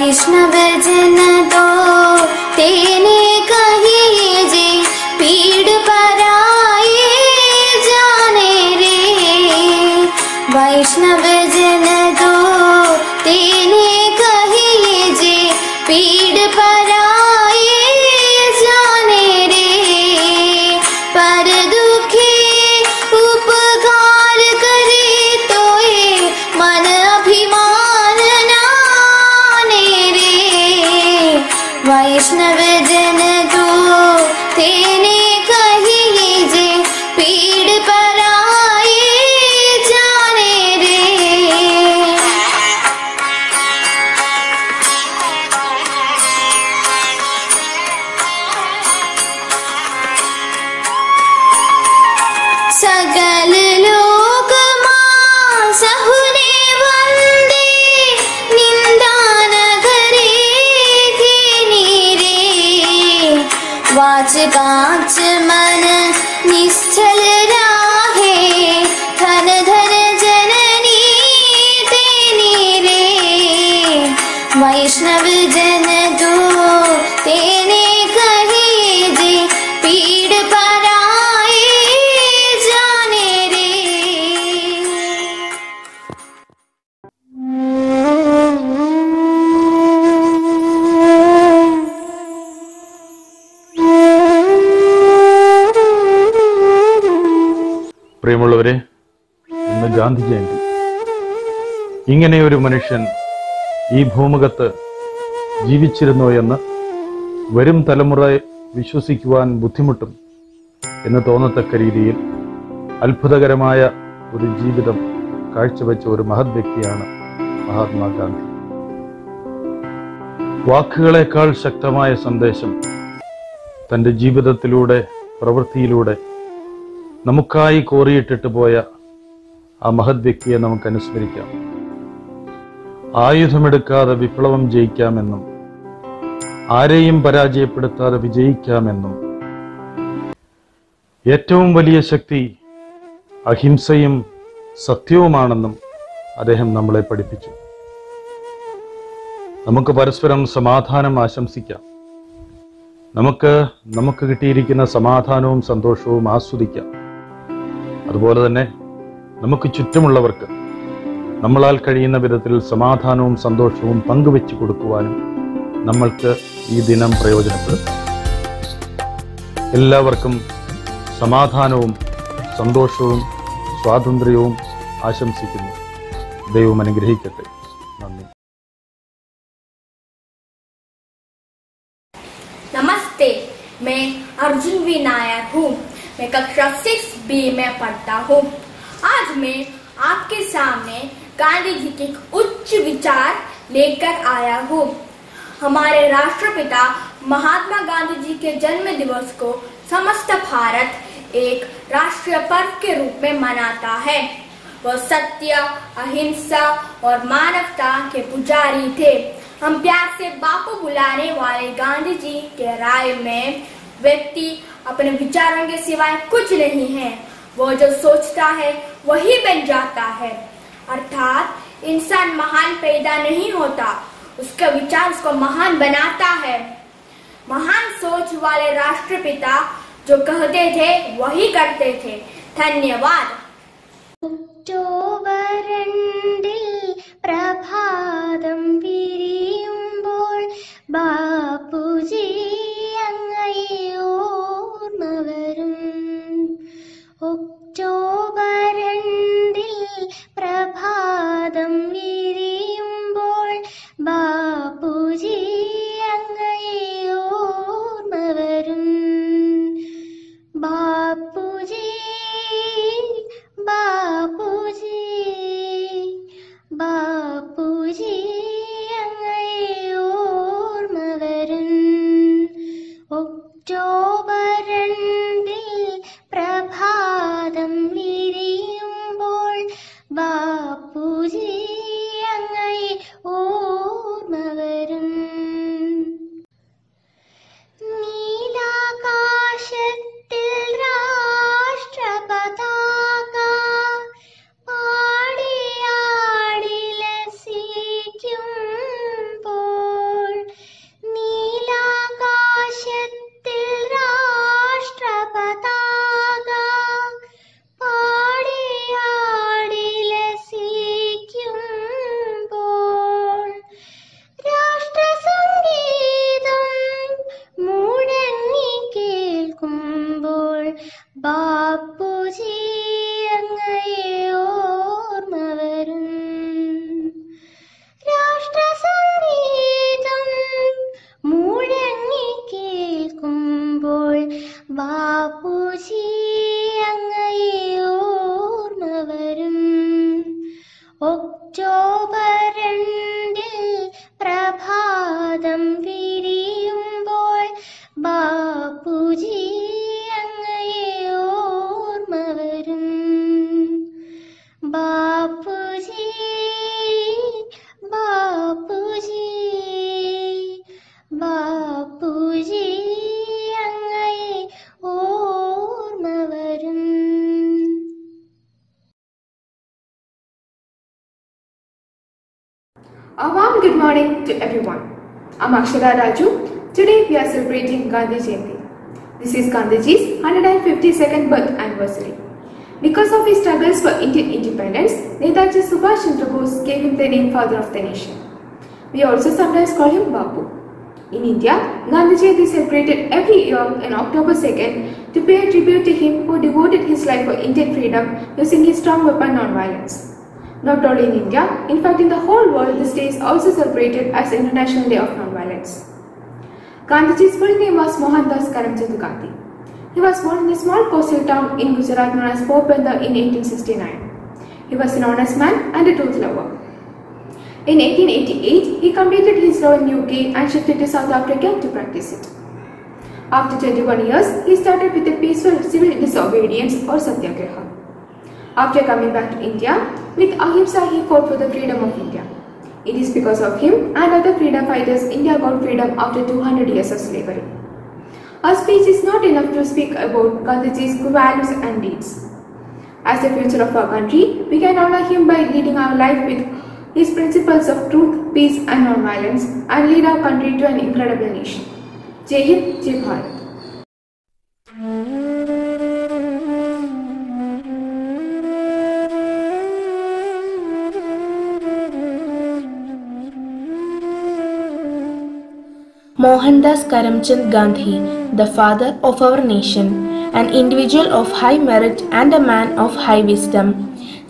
वैष्णव जन तो तेने कहिए जे पीड़ पराए जाने रे। वैष्णव जन तो तेने कहिए जे पीड़ पराए जाने रे। पर दुखी उपकार करे तो ये मन अभिमान नाने रे। वैष्णव जन तो तेने कहिए जे पीड़ पराए जाने रे। सकल लोक मां सहुने वंदे निंदा न करे घेनी रे। वाच कांच मन निश्चल राहे धन धन जननी तेनी रे। वैष्णव जन तो तेने कहिए जे पीड़ पराए जाने रे। പ്രിയമുള്ളവരെ, ഇന്ന് ഗാന്ധി ജയന്തി. ഇങ്ങനെയൊരു മനുഷ്യൻ ഈ ഭൂമുഖത്ത് ജീവിച്ചിരുന്നു എന്ന് വരും തലമുറ വിശ്വസിക്കുവാൻ ബുദ്ധിമുട്ടും എന്ന് തോന്നത്തക്ക രീതിയിൽ അത്ഭുതകരമായ ഒരു ജീവിതം കാഴ്ചവെച്ച ഒരു മഹത് വ്യക്തിയാണ് മഹാത്മാഗാന്ധി. വാക്കുകളേക്കാൾ ശക്തമായ സന്ദേശം തൻ്റെ ജീവിതത്തിലൂടെ പ്രവൃത്തിയിലൂടെ നമുക്കായി കോറിയിട്ടിട്ട് പോയ ആ മഹത് വ്യക്തിയെ നമുക്ക് അനുസ്മരിക്കാം. ആയുധമെടുക്കാതെ വിപ്ലവം ജയിക്കാമെന്നും ആരെയും പരാജയപ്പെടുത്താതെ വിജയിക്കാമെന്നും ഏറ്റവും വലിയ ശക്തി അഹിംസയും സത്യവുമാണെന്നും അദ്ദേഹം നമ്മളെ പഠിപ്പിച്ചു. നമുക്ക് പരസ്പരം സമാധാനം ആശംസിക്കാം. നമുക്ക് കിട്ടിയിരിക്കുന്ന സമാധാനവും സന്തോഷവും ആസ്വദിക്കാം. അതുപോലെ തന്നെ നമുക്ക് ചുറ്റുമുള്ളവർക്ക് നമ്മളാൽ കഴിയുന്ന വിധത്തിൽ സമാധാനവും സന്തോഷവും പങ്കുവെച്ചു കൊടുക്കുവാനും നമ്മൾക്ക് ഈ ദിനം പ്രയോജനപ്പെടും. എല്ലാവർക്കും സമാധാനവും സന്തോഷവും സ്വാതന്ത്ര്യവും ആശംസിക്കുന്നു. ദൈവം അനുഗ്രഹിക്കട്ടെ. നന്ദി. नमस्ते, मैं अर्जुन वी नायर हूँ। मैं कक्षा 6B में पढ़ता हूँ। आज मैं आपके सामने गांधी जी के उच्च विचार लेकर आया हूँ। हमारे राष्ट्रपिता महात्मा गांधी जी के जन्म दिवस को समस्त भारत एक राष्ट्रीय पर्व के रूप में मनाता है। वह सत्य, अहिंसा और मानवता के पुजारी थे। हम प्यार से बापू बुलाने वाले गांधी जी के राय में व्यक्ति अपने विचारों के सिवाय कुछ नहीं है। वो जो सोचता है वही बन जाता है। अर्थात इंसान महान पैदा नहीं होता, उसका विचार उसको महान बनाता है। महान सोच वाले राष्ट्रपिता जो कहते थे वही करते थे। धन्यवाद. പ്രഭാതം വിരിയുമ്പോൾ ബാപ്പുജി അങ്ങയെ ഓർമ്മ വരും. ഒക്ടോബർ 2 പ്രഭാതം വിരിയുമ്പോൾ ബാപ്പുജി അങ്ങയെ ഓർമ്മ വരും. ബാപ്പുജി ബാപ്പുജി ബാപ്പുജി അങ്ങയെ ഓർമ്മ വരും. ഒക്ടോബർ 2 പ്രഭാതം വിരിയുമ്പോൾ ബാപ്പുജി അങ്ങയെ ഓർമ്മ വരും. നീലാകാശത്തിൽ ബാപ്പുജി അങ്ങയെ ഓർമ്മ വരും. രാഷ്ട്രസംഗീതം മുഴങ്ങി കേൾക്കുമ്പോൾ ബാപ്പുജി അങ്ങയെ ഓർമ്മ വരും. ഒക്ടോബർ 2 പ്രഭാതം വിരിയുമ്പോൾ ബാപ്പുജി അങ്ങയെ ഓർമ്മ വരും. ബാപ്പുജി ബാപ്പുജി ബാപ്പുജി അങ്ങയെ ഓർമ്മ വരും. A warm good morning to everyone. I'm Akshara Raju. Today we are celebrating Gandhi Jayanti. This is Gandhiji's 152nd birth anniversary. Because of his struggles for Indian independence, Netaji Subhash Chandra Bose gave him the name Father of the Nation. We also sometimes call him Bapu. In India, Gandhi Jayanti is celebrated every year on October 2nd to pay a tribute to him who devoted his life for Indian freedom using his strong weapon non-violence. Not only in India, in fact in the whole world, this day is also celebrated as the International Day of Non-Violence. Gandhiji's full name was Mohandas Karamchand Gandhi. He was born in a small coastal town in Gujarat known as Porbandar in 1869. He was an honest man and a truth lover. In 1888, he completed his law in UK and shifted to South Africa to practice it. After 21 years, he started with a peaceful civil disobedience or Satyagraha. After coming back to India, with Ahimsa he fought for the freedom of India. It is because of him and other freedom fighters India got freedom after 200 years of slavery. Our speech is not enough to speak about Gandhiji's values and deeds. As the future of our country, we can honor him by leading our life with his principles of truth, peace and non-violence and lead our country to an incredible nation. Jai Hind, Jai Bharat. Mohandas Karamchand Gandhi, the father of our nation, an individual of high merit and a man of high wisdom.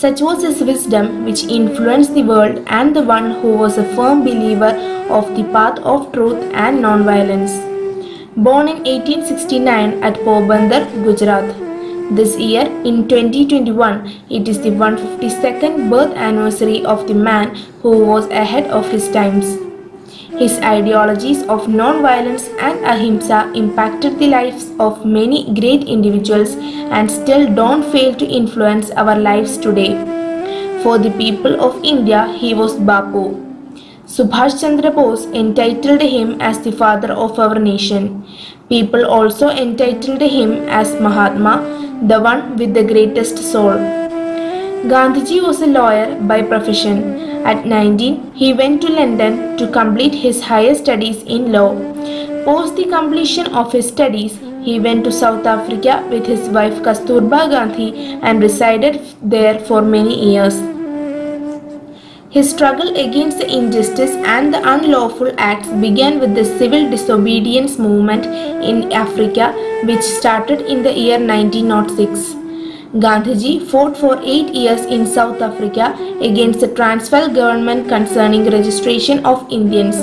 Such was his wisdom which influenced the world and the one who was a firm believer of the path of truth and non-violence. Born in 1869 at Porbandar, Gujarat. This year, in 2021, it is the 152nd birth anniversary of the man who was ahead of his times. His ideologies of non-violence and ahimsa impacted the lives of many great individuals and still don't fail to influence our lives today. For the people of India, he was Bapu. Subhash Chandra Bose entitled him as the father of our nation. People also entitled him as Mahatma, the one with the greatest soul. Gandhiji was a lawyer by profession. At 19, he went to London to complete his higher studies in law. Post the completion of his studies, he went to South Africa with his wife Kasturba Gandhi and resided there for many years. His struggle against the injustice and the unlawful acts began with the civil disobedience movement in Africa, which started in the year 1906. Gandhiji fought for 8 years in South Africa against the Transvaal government concerning registration of Indians.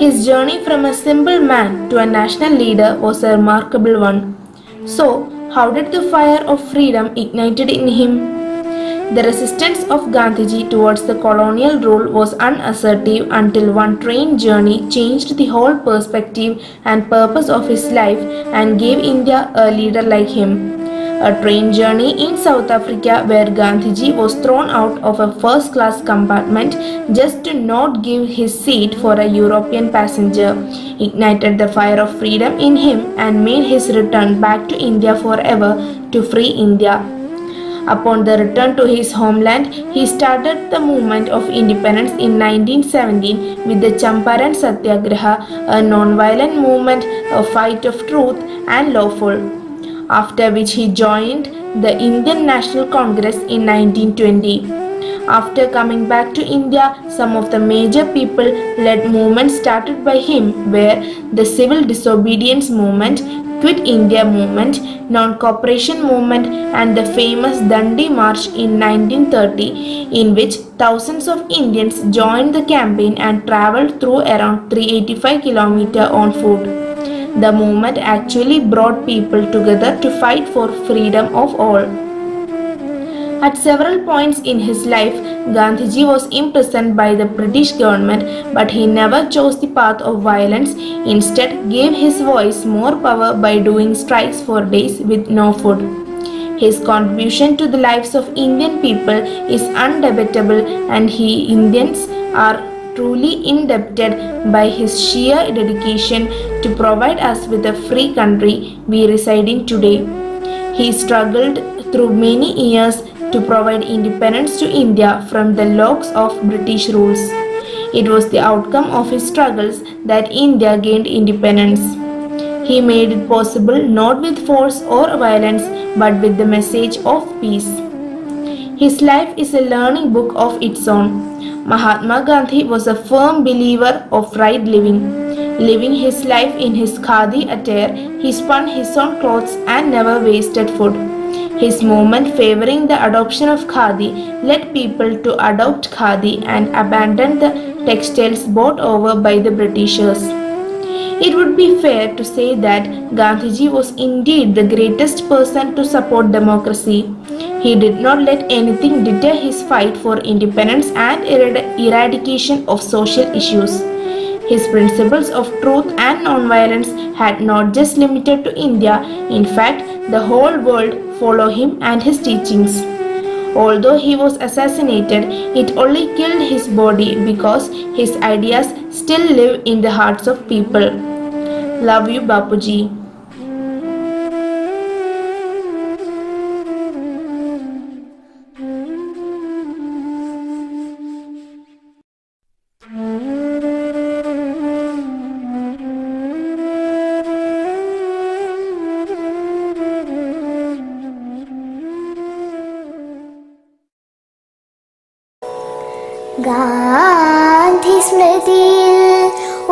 His journey from a simple man to a national leader was a remarkable one. So, how did the fire of freedom ignited in him? The resistance of Gandhiji towards the colonial rule was unassertive until one train journey changed the whole perspective and purpose of his life and gave India a leader like him. A train journey in South Africa where Gandhiji was thrown out of a first-class compartment just to not give his seat for a European passenger ignited the fire of freedom in him and made his return back to India forever to free India. Upon the return to his homeland, he started the movement of independence in 1917 with the Champaran Satyagraha, a non-violent movement, a fight of truth and lawful. After which he joined the Indian National Congress in 1920. After coming back to India, some of the major people-led movements started by him were the civil disobedience movement, Quit India movement, non-cooperation movement, and the famous Dandi March in 1930, in which thousands of Indians joined the campaign and traveled through around 385 kilometers on foot. The movement actually brought people together to fight for freedom of all. At several points in his life, Gandhiji was imprisoned by the British government, but he never chose the path of violence, instead gave his voice more power by doing strikes for days with no food. His contribution to the lives of Indian people is undebatable, and Indians are truly indebted by his sheer dedication to provide us with a free country we reside in today. He struggled through many years to provide independence to India from the logs of British rules. It was the outcome of his struggles that India gained independence. He made it possible not with force or violence, but with the message of peace. His life is a learning book of its own. Mahatma Gandhi was a firm believer of right living. Living his life in his khadi attire, he spun his own clothes and never wasted food. His movement favoring the adoption of khadi led people to adopt khadi and abandon the textiles bought over by the Britishers. It would be fair to say that Gandhiji was indeed the greatest person to support democracy. He did not let anything deter his fight for independence and eradication of social issues. His principles of truth and non-violence had not just limited to India. In fact, the whole world followed him and his teachings. Although he was assassinated, it only killed his body because his ideas still live in the hearts of people. Love you, Bapuji. Gandhi സ്മൃതിയിൽ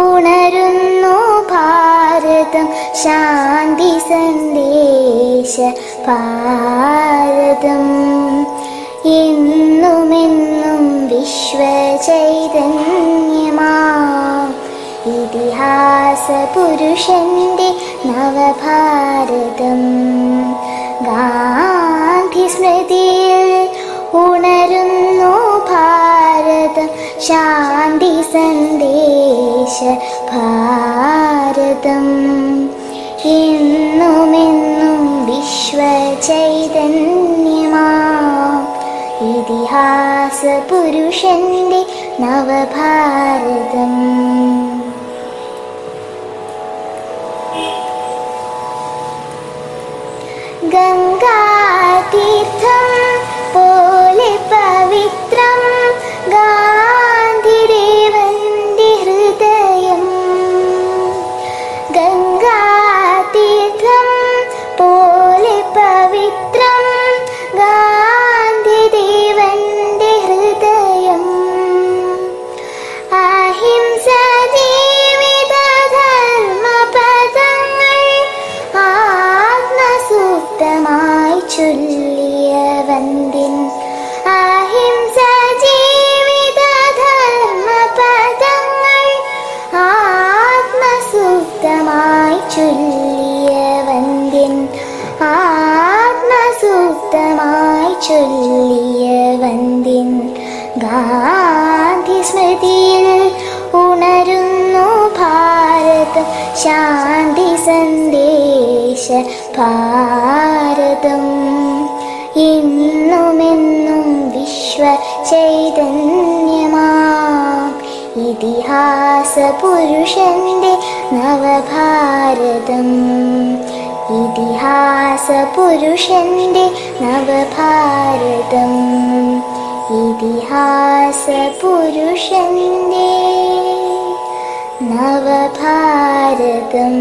ഉണരുന്നു ഭാരതം, ശാന്തി സന്ദേശ ഭാരതം. എന്നുമെന്നും വിശ്വചൈതന്യമാ ഇതിഹാസ പുരുഷന്റെ നവഭാരതം. ഗാന്ധി സ്മൃതിയിൽ ഉണരുന്നു ഭാരതം, ശാന്തി സന്ദേശ ഭാരതം. എന്നുമെന്നും വിശ്വചൈതന്യമാ ഇതിഹാസ പുരുഷന്റെ നവഭാരതം. ഗംഗാതീർത്ഥം പോലെ പവിത്രം ഗാന്ധിദേവന്റെ ഹൃദയം. ഗംഗാതീർത്ഥം പോലെ പവിത്രം ഗാന്ധിദേവന്റെ ഹൃദയം. അഹിംസ ജീവിത ധർമ്മപദങ്ങൾ ആത്മസൂക്തമായി ചൊല്ലിയ വന്ദിൻ. അഹിംസ ജീവിത ധർമ്മപദങ്ങൾ ആത്മസൂക്തമായി ചൊല്ലിയ വന്ദിൻ. ആത്മസൂക്തമായി ചൊല്ലിയ വന്ദിൻ. ഗാന്ധി സ്മൃതിയിൽ ഉണരുന്നു ഭാരതം, ശാന്തി സന്ദേശ ഭാരതം. എന്നുമെന്നും വിശ്വചൈതന്യമാം ഇതിഹാസ പുരുഷന്റെ നവഭാരതം. ഇതിഹാസ പുരുഷന്റെ നവഭാരതം. ഇതിഹാസ പുരുഷന്റെ നവഭാരതം.